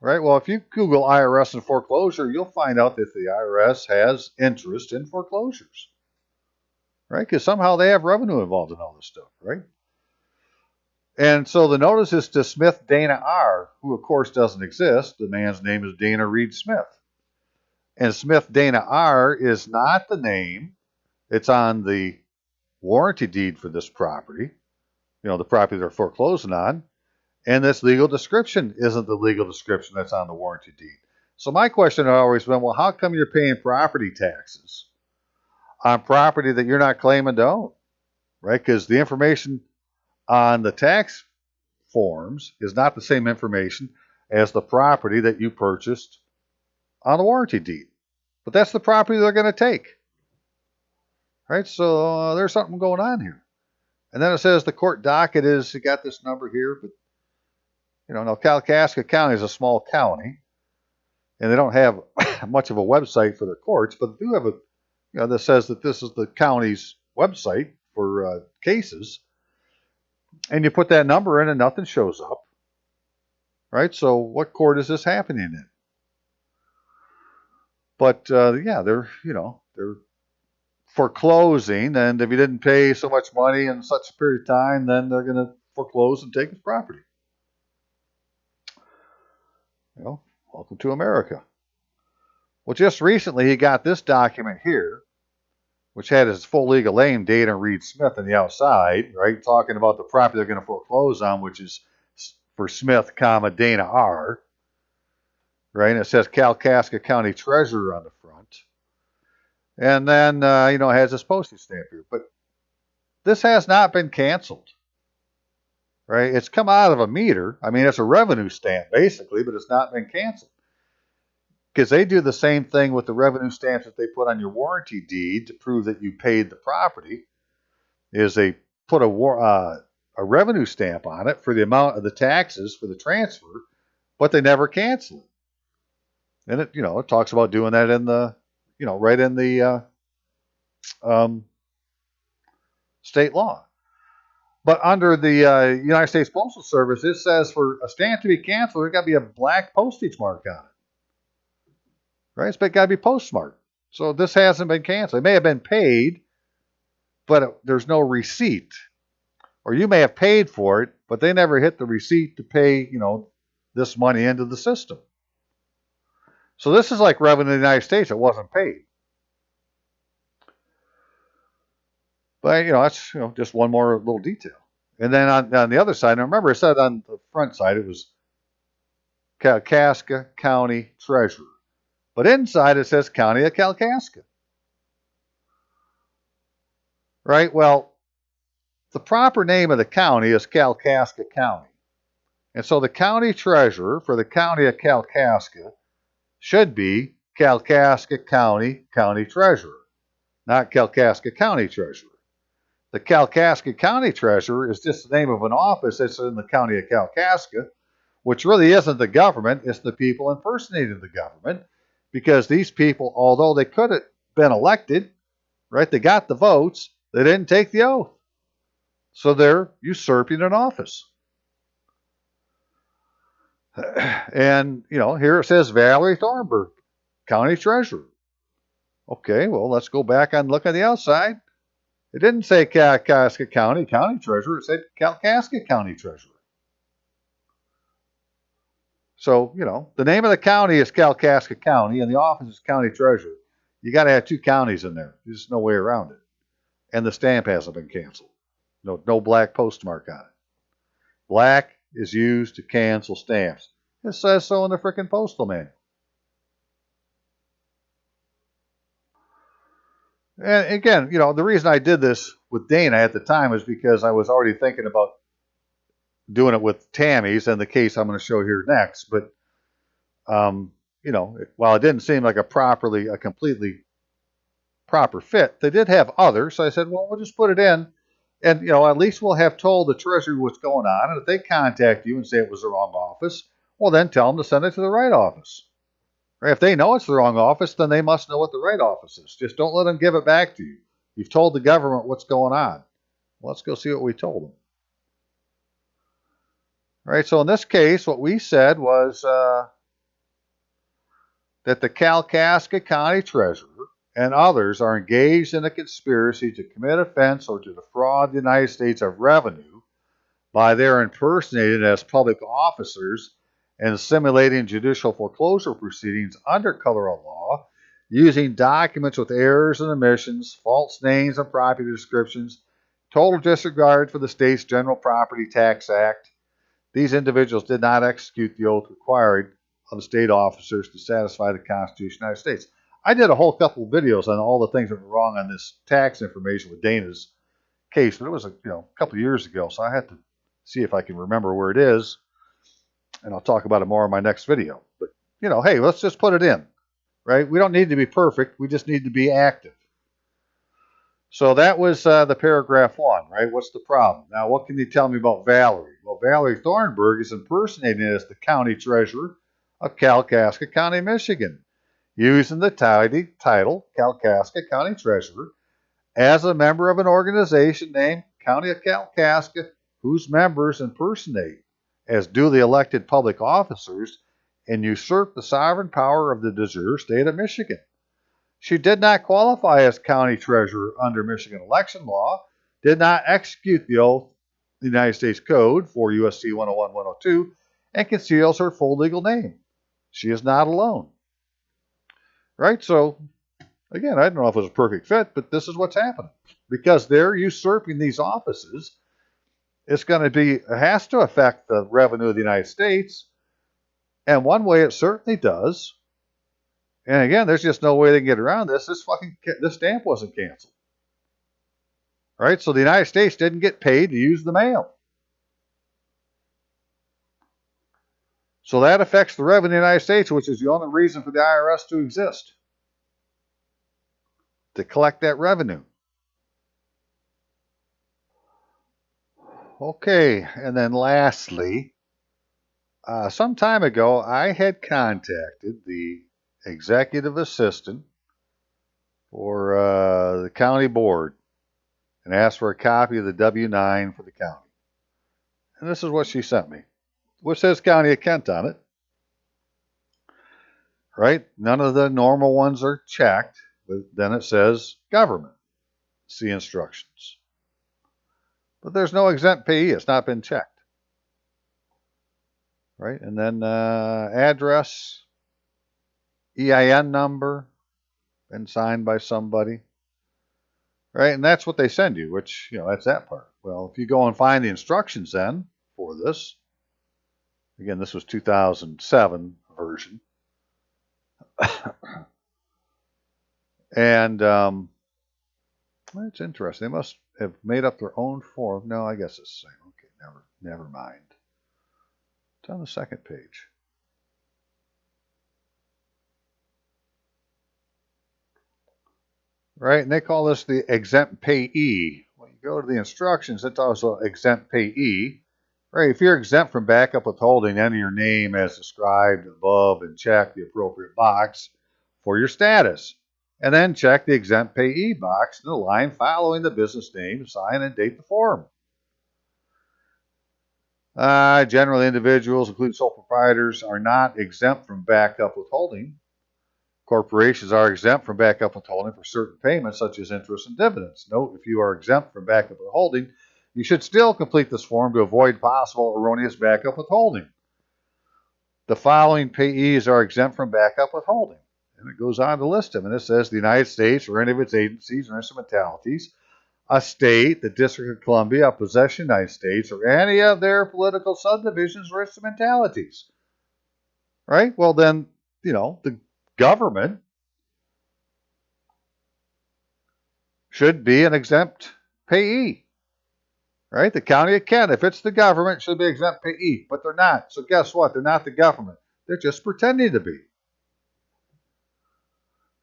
Right? Well, if you Google IRS and foreclosure, you'll find out that the IRS has interest in foreclosures. Right? Because somehow they have revenue involved in all this stuff. Right? And so the notice is to Smith Dana R., who of course doesn't exist. The man's name is Dana Reed Smith. And Smith Dana R. is not the name. It's on the warranty deed for this property, the property they're foreclosing on. And this legal description isn't the legal description that's on the warranty deed. So my question has always been, well, how come you're paying property taxes on property that you're not claiming to own, right? Because the information on the tax forms is not the same information as the property that you purchased on the warranty deed. But that's the property they're going to take, right? So there's something going on here. And then it says the court docket is, you got this number here, but now Kalkaska County is a small county, and they don't have much of a website for their courts, but they do have a, that says that this is the county's website for cases. And you put that number in and nothing shows up, right? So what court is this happening in? But they're foreclosing, and if you didn't pay so much money in such a period of time, then they're going to foreclose and take his property. Welcome to America. Well, just recently he got this document here, which had his full legal name, Dana Reed Smith, on the outside, right? Talking about the property they're going to foreclose on, which is for Smith, Dana R. Right? And it says Kalkaska County Treasurer on the front. And then, it has this postage stamp here. But this has not been canceled. Right? It's come out of a meter. I mean, it's a revenue stamp, basically, but it's not been canceled. Because they do the same thing with the revenue stamps that they put on your warranty deed to prove that you paid the property, is they put a revenue stamp on it for the amount of the taxes for the transfer, but they never cancel it. And it talks about doing that in the, right in the state law. But under the United States Postal Service, it says for a stamp to be canceled, there's got to be a black postage mark on it. Right? It's got to be postmarked. So this hasn't been canceled. It may have been paid, but there's no receipt. Or you may have paid for it, but they never hit the receipt to pay, this money into the system. So this is like revenue in the United States. It wasn't paid. But, that's, just one more little detail. And then on the other side, now remember I said on the front side, it was Kalkaska County Treasurer. But inside it says County of Kalkaska. Right? Well, the proper name of the county is Kalkaska County. And so the county treasurer for the County of Kalkaska should be Kalkaska County Treasurer, not Kalkaska County Treasurer. The Kalkaska County Treasurer is just the name of an office that's in the County of Kalkaska, which really isn't the government, it's the people impersonating the government, because these people, although they could have been elected, right, they got the votes, they didn't take the oath. So they're usurping an office. And, here it says Valerie Thornburg, County Treasurer. Okay, well, let's go back and look on the outside. It didn't say Kalkaska County Treasurer. It said Kalkaska County Treasurer. So, the name of the county is Kalkaska County, and the office is County Treasurer. You got to have two counties in there. There's no way around it. And the stamp hasn't been canceled. No black postmark on it. Black is used to cancel stamps. It says so in the frickin' postal manual. And again, the reason I did this with Dana at the time was because I was already thinking about doing it with Tammy's and the case I'm going to show here next. But, while it didn't seem like a completely proper fit, they did have others. So I said, well, we'll just put it in. And, at least we'll have told the Treasury what's going on. And if they contact you and say it was the wrong office, well, then tell them to send it to the right office. Right? If they know it's the wrong office, then they must know what the right office is. Just don't let them give it back to you. You've told the government what's going on. Well, let's go see what we told them. Right, so in this case, what we said was that the Kalkaska County Treasurer and others are engaged in a conspiracy to commit offense or to defraud the United States of revenue by their impersonated as public officers and simulating judicial foreclosure proceedings under color of law, using documents with errors and omissions, false names and property descriptions, total disregard for the state's General Property Tax Act. These individuals did not execute the oath required of the state officers to satisfy the Constitution of the United States. I did a whole couple of videos on all the things that were wrong on this tax information with Dana's case, but it was a couple of years ago, so I had to see if I can remember where it is, and I'll talk about it more in my next video. But hey, let's just put it in, right? We don't need to be perfect; we just need to be active. So that was the paragraph 1, right? What's the problem? Now, what can you tell me about Valerie? Well, Valerie Thornburg is impersonating as the county treasurer of Kalkaska County, Michigan, using the title Kalkaska County Treasurer as a member of an organization named County of Kalkaska, whose members impersonate as duly elected public officers and usurp the sovereign power of the de jure state of Michigan. She did not qualify as county treasurer under Michigan election law, did not execute the oath of the United States Code 4 U.S.C. 101-102, and conceals her full legal name. She is not alone. Right? So, again, I don't know if it was a perfect fit, but this is what's happening. Because they're usurping these offices, it has to affect the revenue of the United States. And one way it certainly does. And again, there's just no way they can get around this. This stamp wasn't canceled. Right? So the United States didn't get paid to use the mail. So that affects the revenue of the United States, which is the only reason for the IRS to exist. To collect that revenue. Okay, and then lastly, some time ago, I had contacted the executive assistant for the county board and asked for a copy of the W-9 for the county. And this is what she sent me, which says County of Kent on it. Right? None of the normal ones are checked, but then it says government. See instructions. But there's no exempt payee. It's not been checked. Right? And then address, EIN number, been signed by somebody. Right? And that's what they send you, which, that's that part. Well, if you go and find the instructions then for this, again, this was 2007 version. And it's interesting. They must have made up their own form. No, I guess it's the same. Okay, never mind. It's on the second page. Right, and they call this the exempt payee. When you go to the instructions, it's also exempt payee. Right, if you're exempt from backup withholding, enter your name as described above and check the appropriate box for your status. And then check the exempt payee box in the line following the business name, sign and date the form. Generally, individuals, including sole proprietors, are not exempt from backup withholding. Corporations are exempt from backup withholding for certain payments, such as interest and dividends. Note, if you are exempt from backup withholding, you should still complete this form to avoid possible erroneous backup withholding. The following payees are exempt from backup withholding. And it goes on to list them. And it says the United States or any of its agencies or instrumentalities, a state, the District of Columbia, a possession of the United States, or any of their political subdivisions or instrumentalities. Right? Well, then, the government should be an exempt payee. Right? The County of Kent, if it's the government, should be exempt payee. But they're not. So guess what? They're not the government. They're just pretending to be.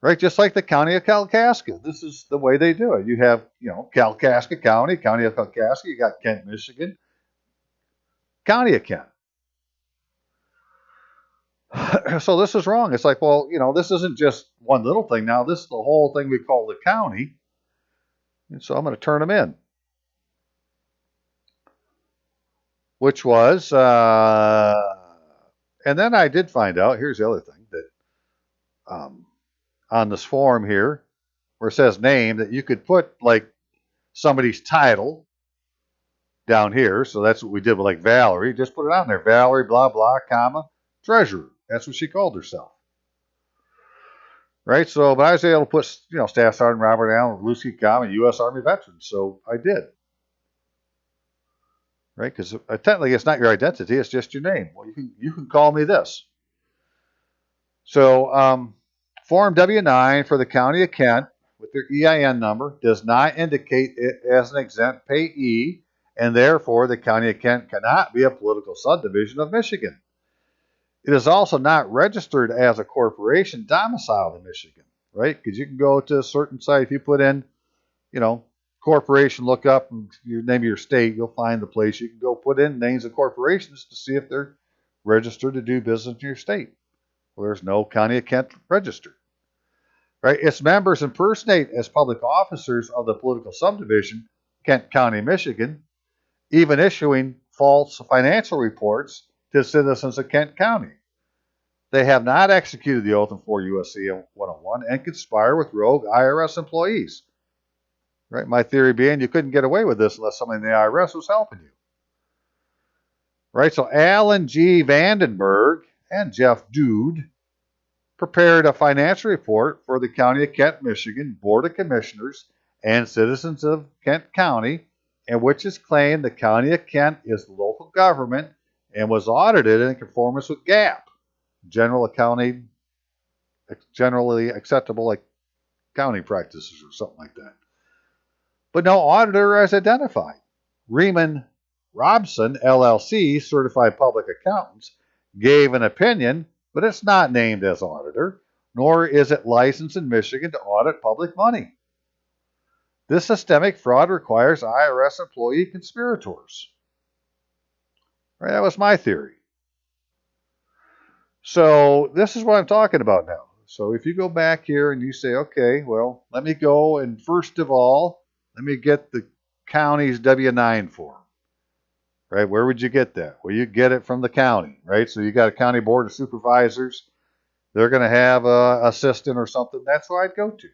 Right? Just like the County of Kalkaska. This is the way they do it. You have, Kalkaska County, County of Kalkaska. You got Kent, Michigan. County of Kent. So this is wrong. It's like, well, this isn't just one little thing. Now, this is the whole thing we call the county. And so I'm going to turn them in. Which was, and then I did find out, here's the other thing, that on this form here, where it says name, that you could put like somebody's title, down here. So that's what we did with like Valerie. Just put it on there. Valerie, blah, blah, comma, treasurer. That's what she called herself. Right? So, but I was able to put, Staff Sergeant Robert Allen, Lucy comma, U.S. Army veteran. So I did. Right? Because technically it's not your identity. It's just your name. Well, you can call me this. So Form W-9 for the County of Kent with their EIN number does not indicate it as an exempt payee, and therefore the County of Kent cannot be a political subdivision of Michigan. It is also not registered as a corporation domiciled in Michigan, right? Because you can go to a certain site, if you put in, corporation, look up and your name of your state, you'll find the place. You can go put in names of corporations to see if they're registered to do business in your state. Well, there's no County of Kent registered. Right? Its members impersonate as public officers of the political subdivision, Kent County, Michigan, even issuing false financial reports to citizens of Kent County. They have not executed the oath in 4 U.S.C. 101 and conspire with rogue IRS employees. Right? My theory being you couldn't get away with this unless somebody in the IRS was helping you. Right? So Alan G. Vandenberg and Jeff Dude prepared a financial report for the County of Kent, Michigan Board of Commissioners and citizens of Kent County, in which is claimed the County of Kent is local government and was audited in conformance with GAAP, generally acceptable accounting practices or something like that. But no auditor is identified. Riemann Robson, LLC, certified public accountants, gave an opinion, but it's not named as auditor, nor is it licensed in Michigan to audit public money. This systemic fraud requires IRS employee conspirators. Right, that was my theory. So this is what I'm talking about now. So if you go back here and you say, okay, well, let me go and first of all, let me get the county's W-9 form. Right? Where would you get that? Well, you get it from the county, right? So you got a county board of supervisors. They're going to have an assistant or something. That's who I'd go to.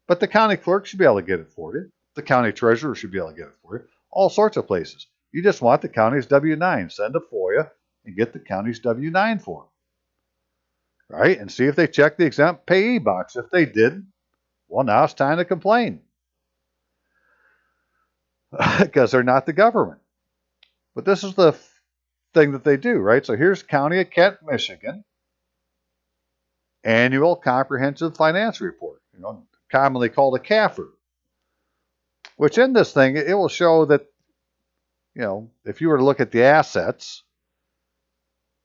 But the county clerk should be able to get it for you. The county treasurer should be able to get it for you. All sorts of places. You just want the county's W-9. Send a FOIA and get the county's W-9 form. Right? And see if they check the exempt payee box. If they didn't, well, now it's time to complain. Because they're not the government. But this is the thing that they do, right? So here's County of Kent, Michigan, Annual Comprehensive Finance Report, commonly called a CAFR, which in this thing, it will show that, if you were to look at the assets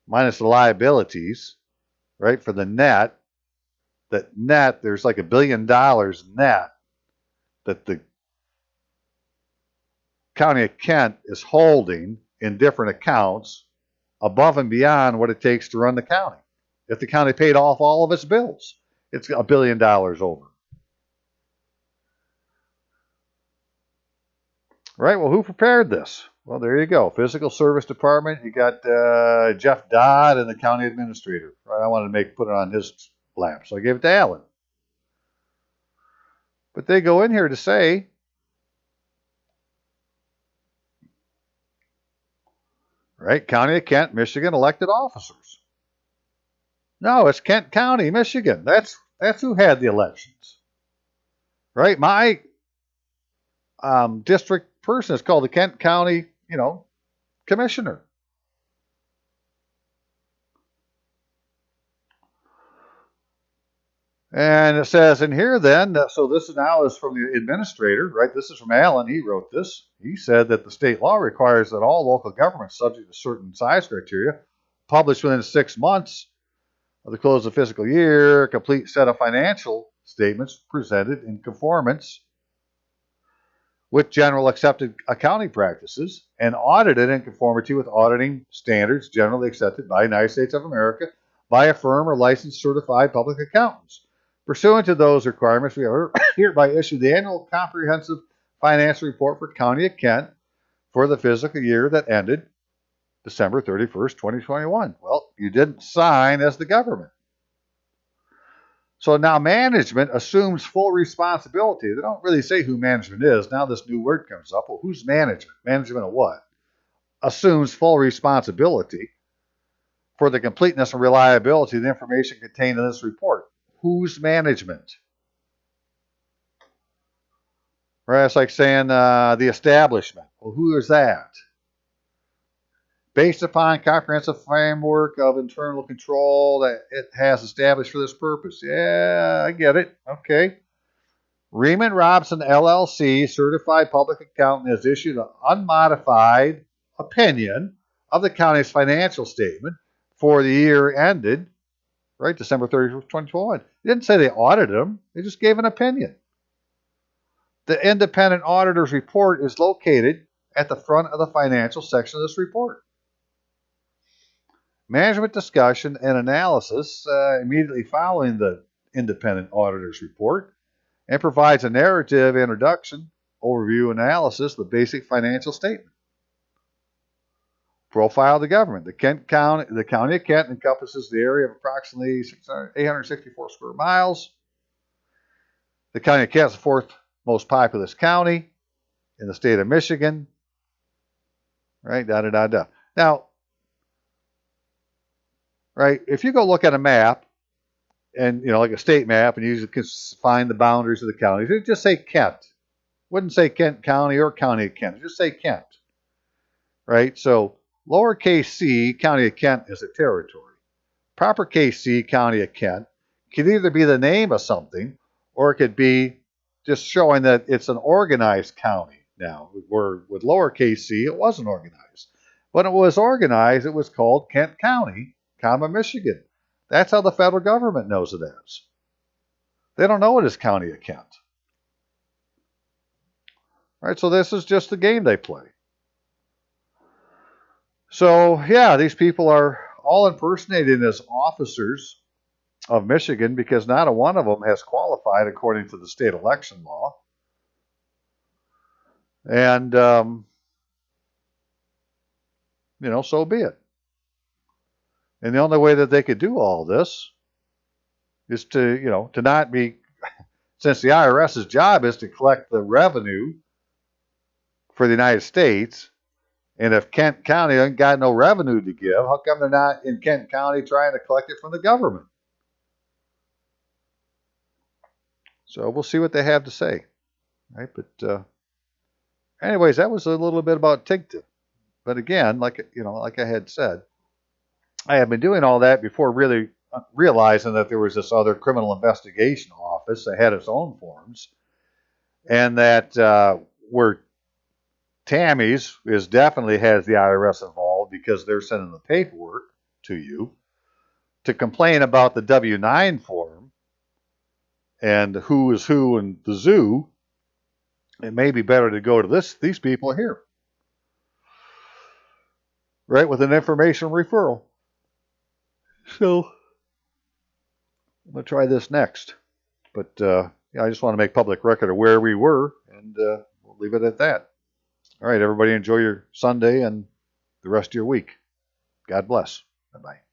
minus the liabilities, right, for the net, there's like $1 billion net that the County of Kent is holding in different accounts above and beyond what it takes to run the county. If the county paid off all of its bills, it's $1 billion over. Right, well, who prepared this? Well, there you go. Physical Service Department, you got Jeff Dodd and the county administrator. Right, I wanted to put it on his lap, so I gave it to Alan. But they go in here to say, right, County of Kent, Michigan elected officers. No, it's Kent County, Michigan. That's who had the elections. Right? My district person is called the Kent County, commissioner. And it says in here then, so this now is from the administrator, right? This is from Alan. He wrote this. He said that the state law requires that all local governments subject to certain size criteria publish within 6 months of the close of the fiscal year a complete set of financial statements presented in conformance with general accepted accounting practices and audited in conformity with auditing standards generally accepted by the United States of America by a firm or licensed certified public accountants. Pursuant to those requirements, we are hereby issue the annual comprehensive financial report for County of Kent for the fiscal year that ended December 31st, 2021. Well, you didn't sign as the government. So now management assumes full responsibility. They don't really say who management is. Now this new word comes up. Well, who's management? Management of what? assumes full responsibility for the completeness and reliability of the information contained in this report. Whose management? Right? It's like saying the establishment. Well, who is that? Based upon comprehensive framework of internal control that it has established for this purpose. Yeah, I get it. Okay. Riemann Robson LLC, certified public accountant, has issued an unmodified opinion of the county's financial statement for the year ended, right, December 31st, 2021. They didn't say they audited them. They just gave an opinion. The independent auditor's report is located at the front of the financial section of this report. Management discussion and analysis immediately following the independent auditor's report and provides a narrative introduction, overview, analysis of the basic financial statement. Profile of the government. The county of Kent encompasses the area of approximately 864 square miles. The county of Kent is the fourth most populous county in the state of Michigan. Right, Now, right, if you go look at a map, and like a state map, and you can find the boundaries of the counties, it just say Kent. Wouldn't say Kent County or County of Kent. It just say Kent. Right? So lowercase c, County of Kent is a territory. Propercase c, County of Kent, could either be the name of something, or it could be just showing that it's an organized county now. Where with lowercase c, it wasn't organized. When it was organized, it was called Kent County, Michigan. That's how the federal government knows it as. They don't know it as County of Kent. Right, so this is just the game they play. So, yeah, these people are all impersonating as officers of Michigan because not a one of them has qualified according to the state election law. And, so be it. And the only way that they could do all this is to not be, since the IRS's job is to collect the revenue for the United States, and if Kent County ain't got no revenue to give, how come they're not in Kent County trying to collect it from the government? So we'll see what they have to say. Right? But anyways, that was a little bit about TIGTA. But again, like I had said, I have been doing all that before really realizing that there was this other criminal investigation office that had its own forms, and that where Tammy's definitely has the IRS involved because they're sending the paperwork to you to complain about the W-9 form and who is who in the zoo. It may be better to go to these people here, right, with an information referral. So I'm going to try this next. But I just want to make public record of where we were, and we'll leave it at that. All right, everybody enjoy your Sunday and the rest of your week. God bless. Bye-bye.